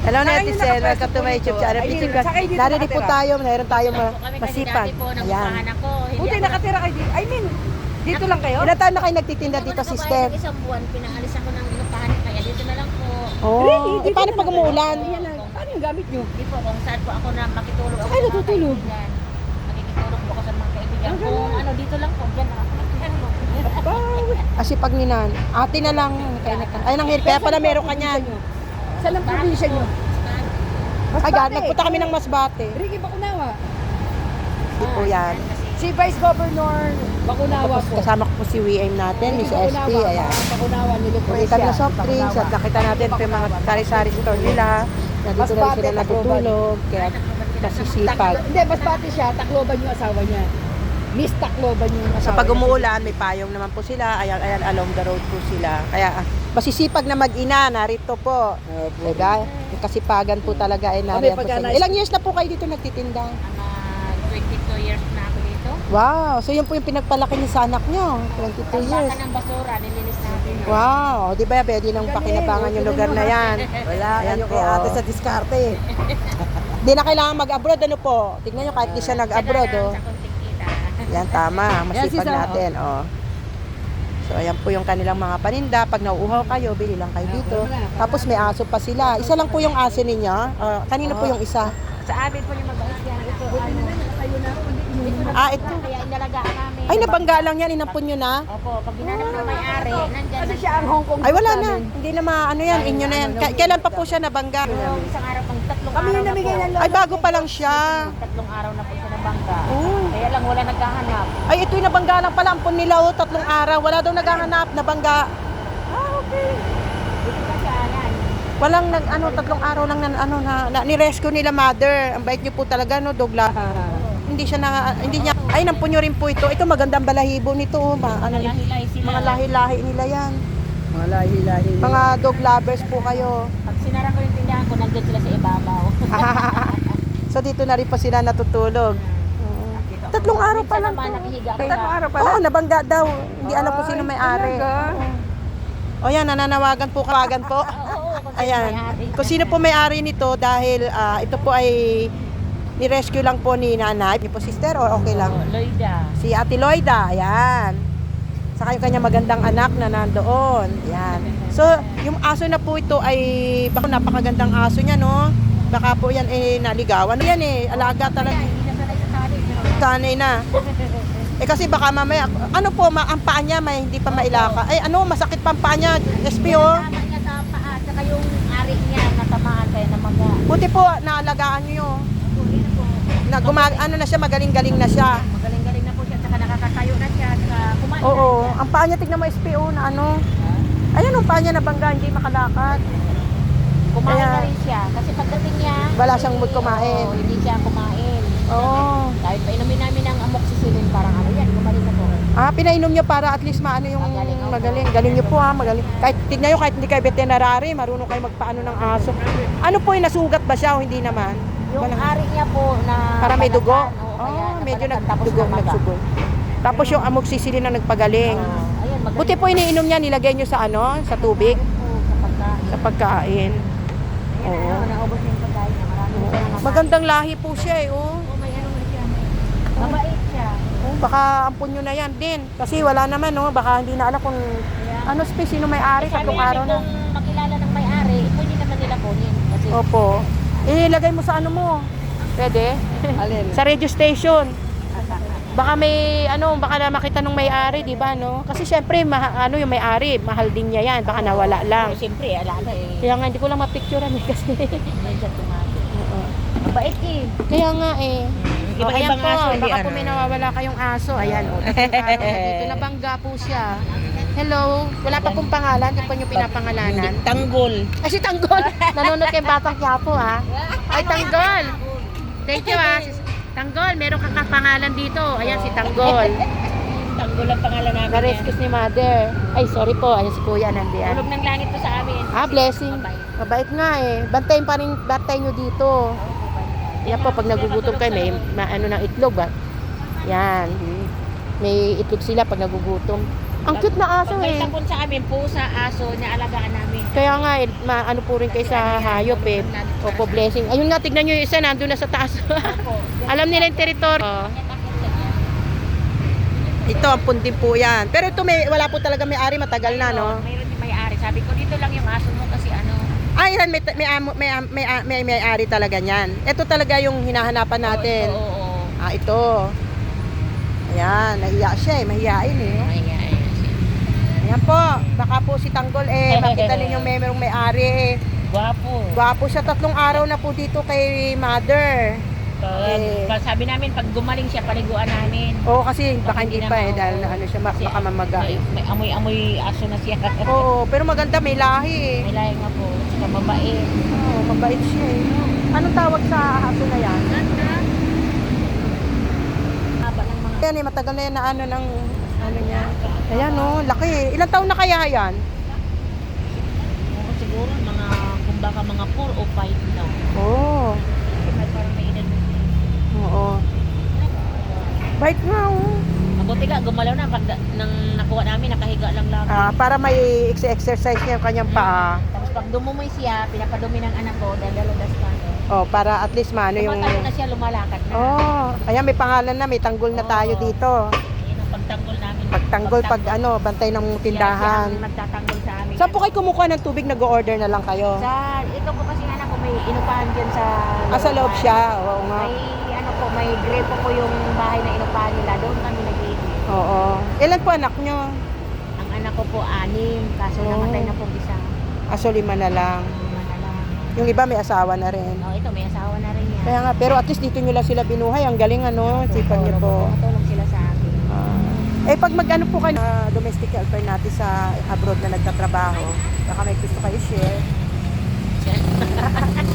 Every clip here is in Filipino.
Hello netizen, welcome to my YouTube channel. Narinig po tayo, mayroon tayong masipag. Ayan. Buti nakatira kayo dito. I mean, dito lang kayo? Ilan taon na kayo nagtitinda dito, sister? Isang buwan, pinaalis ako ng inupahan, kaya dito na lang po. Oh, eh paano pag umuulan? Ano yung gamit nyo? Hindi po, kung saan po ako na makitulog ako. Ay, natutulog. Makikitulog po ako sa mga kaibigan. Kung ano, dito lang po, dyan ako. Kasi pag ninan, ate na lang. Ay, nanghirap. Kaya pala meron ka niyan. Saan ang probinsya nyo? Ay, nagpunta kami ng Masbate. Ricky Bakunawa. Hindi po yan. Si Vice Governor Bakunawa po. Kasama ko po si WM natin, Miss SP. Ayan. Bakunawa ni Nakita na soft drinks at nakita natin po yung mga sari-sari store nila. Nandito na rin sila natutulog. Kaya masisipag. Hindi, Masbate siya. Tacloban yung asawa niya. Miss Tacloban yung So asawa pag umuulan, may payong naman po sila. Ayan, ayan, along the road po sila. Kaya masisipag na mag-ina, narito po. Diba? Yung kasipagan po talaga ay narito po sila. Ilang years na po kayo dito nagtitinda? 22 years na ako dito. Wow! So yun po yung pinagpalaki niyo sa anak niyo. 22 years. Pagbakan ng basura, nilinis natin. Wow! Di ba pwede nang pakinabangan yung lugar na yan? Wala Ayan kayo po. kay ate sa diskarte. Di na kailangan mag-abroad, ano po? Tingnan nyo, kahit di siya nag-abroad, oh. Sa konting kita. Yan, tama. Masipag Yan, natin, oh. So, ayan po yung kanilang mga paninda. Pag nauuhaw kayo, bili lang kayo dito. Tapos may aso pa sila. Isa lang po yung aso ninyo. Kanino po yung isa? Sa amin po yung mabait yan. Ito, ano, Ah, ito. kaya inalagaan namin. Ay, nabangga lang yan. Inampun nyo na. Opo, pag ginanap ng may-ari, nandyan Kasi na siya ang Hong Kong. Ay, wala na. Hindi na ano yan. Inyo na yan. Kailan pa po siya nabangga? yung isang araw, pang tatlong Kami araw yung na namigay po. ng lolo. Ay, bago pa lang siya. Tatlong araw na po siya nabangga. Oh. Kaya lang wala naghahanap. Ay, ito'y nabangga lang pala. Ampun nila, oh. 3 araw. Wala daw naghahanap. Nabangga. Dito pa siya, yan. Walang 3 araw lang ni-rescue nila mother. Ang bait niyo po talaga, no, Douglas. Hindi niya, ay, nampun nyo rin po ito. Ito, magandang balahibo nito, oh. Lahi-lahi sila. Mga lahi-lahi nila yan. Mga lahi-lahi. Mga dog lovers po kayo. Pag sinara ko yung tindahan ko, nandun sila sa ibabaw. So, dito na rin pa sila natutulog. 3 araw pa lang Minsan naman, to. nakihiga ako 3 na. araw pa Oo, lang. nabangga daw. Hindi alam ko sino may-ari. O yan, nananawagan po, kawagan po. Oo, kung sino Ayan. may-ari. Kung sino po may-ari nito dahil ito po ay ni-rescue lang po ni nanay. Ni po sister o okay lang? Loida. Si Ate Loida, ayan. Saka yung kanya magandang anak na nandoon. Ayan. So, yung aso na po ito ay baka napakagandang aso niya, no? Baka po yan naligawan. Yan alaga talaga. Hindi na sanay sa tarik. Sanay na. Kasi baka mamaya, ano po, ang paa niya may hindi pa mailaka. Ay, masakit pa ang paa niya, SPO. Tama niya sa paa, saka yung ari niya natamaan kaya namaga. Buti po, naalagaan niyo. Ano na siya, magaling-galing na siya. Magaling-galing na po siya, saka nakakatayo na siya, saka kumain Oo, na siya. ang paa niya, tignan mo SPO na ano. Ayan, ang paa niya nabangga, hindi makalakad. Kumain Kaya- na rin siya, kasi pagdating niya, Wala siyang mood kumain. Oo, hindi siya kumain. Oo. Kahit pa inumin namin ng amoxicillin, parang ano yan, gumaling na po. Pinainom niyo para at least maano yung magaling. Galing niyo po magaling. Kahit tignan niyo, kahit hindi kayo veterinary, marunong kayo magpaano ng aso. Ano po yung nasugat ba siya o hindi naman? Yung Walang- ari niya po na Para may dugo? balatan, oo, kaya Medyo nabalatan, tapos nagdugo, namaga. nagsugo. Tapos yung amoxicillin na nagpagaling. Ayun, magaling Buti po iniinom niya, nilagay niyo sa sa tubig, sa pagkain. sa pagkain. Ayun, Oo. naubos yung pagkain niya. Marami siya na naman. Magandang lahi po siya Oo, may ano na siya. Mabait siya. Baka ampun nyo na yan din. Kasi wala naman, baka hindi na alam kung ano sino may-ari, 3 araw na. Kung makilala ng may-ari, pwede naman nila kunin. Kasi Opo. Ilagay mo sa ano mo. Pwede? Alin? Sa radio station. Baka may baka na makita nung may-ari, di ba, no? Kasi syempre yung may-ari, mahal din niya yan, baka nawala lang. siyempre, alaga eh. Kaya nga hindi ko lang mapicturean kasi. Nandiyan tumati. Oo. Mabait eh. Kaya nga ayan Iba-ibang po, aso, hindi baka po ano. may nawawala kayong aso. Ayan, tatlong araw na dito. Nabangga po siya. Hello, wala pa pong pangalan, hindi po niyo pinapangalanan. Tanggol. Ay, si Tanggol! Nanonood kayong Batang Quiapo, ha? Ay, Tanggol! Thank you, ha? Tanggol, meron kang pangalan dito. Ayan, si Tanggol. Tanggol ang pangalan namin. Na-rescue ni Mother. Ay, sorry po. Ayan si Kuya, nandiyan. Tulog ng langit to sa amin. Blessing. Mabait. Mabait nga Bantayin pa rin, bantayin nyo dito. Yan po, pag nagugutom kayo, may ng itlog, ba? Yan. May itlog sila pag nagugutom. Ang cute na aso Pag may tapon sa amin, pusa, aso, nialagaan namin. Kaya nga, ano po rin kayo sa hayop eh. Opo, blessing. Ayun nga, tignan nyo yung isa, nandun na sa taas. Opo. Alam nila yung teritoryo. Ito, ang puntin po yan. Pero ito, wala po talaga may-ari, matagal na, no? Mayroon yung may-ari. Sabi ko, dito lang yung aso mo kasi ano. Ay, yan, may-ari talaga niyan. Ito talaga yung hinahanapan natin. Oo. Ito. Ayan, nahiya siya eh, mahiyain eh. Ayan. Ayan po, baka po si Tanggol makita ninyong merong may-ari eh. Gwapo. Gwapo siya, 3 araw na po dito kay mother. Sabi namin, pag gumaling siya, paliguan namin. Oo, kasi baka hindi pa eh, naman, dahil oo. ano siya, Kasi baka mamaga. May amoy-amoy aso na siya. Oo, pero maganda, may lahi eh. May lahi nga po. Saka mabait. Oo, mabait siya eh. Anong tawag sa aso na yan? Haba ng mga... Yan eh, matagal na yan na ng ano niya. Ayan oh, laki eh. Ilang taon na kaya yan? Oo, siguro, kung baka mga 4 o 5 na. Oo. Kasi parang may edad. Oo. Bait nga oh. Mabuti ka, gumalaw na. Pag nang nakuha namin, nakahiga lang lang. Para may exercise niya yung kanyang paa. Tapos pag dumumoy siya, pinapadumi ng anak ko, dadaludas pa. Oh, para at least maano yung... Tumatayo na siya, lumalakad na. Oh, ayan may pangalan na, may tanggol na tayo Oo. dito. Yan ang pagtanggol namin. Pagtanggol, bantay ng tindahan. Siya ang magtatanggol sa amin. Saan po kayo kumukuha ng tubig, nag-order na lang kayo? Ito po kasi anak ko, may inupahan dyan sa... Sa loob siya, oo nga. May grepo po yung bahay na inupahan nila. Doon kami nag-iigit. Oo. Ilan po anak nyo? Ang anak ko po, 6. Kaso Oo. namatay na po isa. Aso 5 na lang. Lima na lang. Yung iba may asawa na rin. Ito, may asawa na rin yan. Kaya nga, pero at least dito nyo lang sila binuhay. Ang galing ano, sipan nyo po. Matulong sila sa akin. Pag mag-ano po kayo, domestic helper natin sa abroad na nagtatrabaho, baka may gusto kayo share.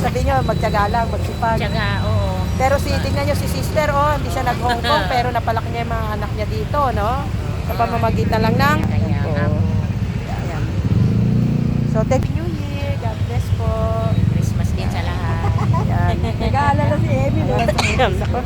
Sabi nyo, magtyaga lang, magsipag. Tiyaga, oo. Pero tingnan nyo si sister, hindi siya nag-Hong Kong, pero napalaki niya yung mga anak niya dito, no? Sa pamamagitan lang ng... Kaya, Ayan. So, thank you, New Year. God bless po. Christmas din sa lahat. Ayan. Nag-aalala si Emmy, no? Ayan, nako.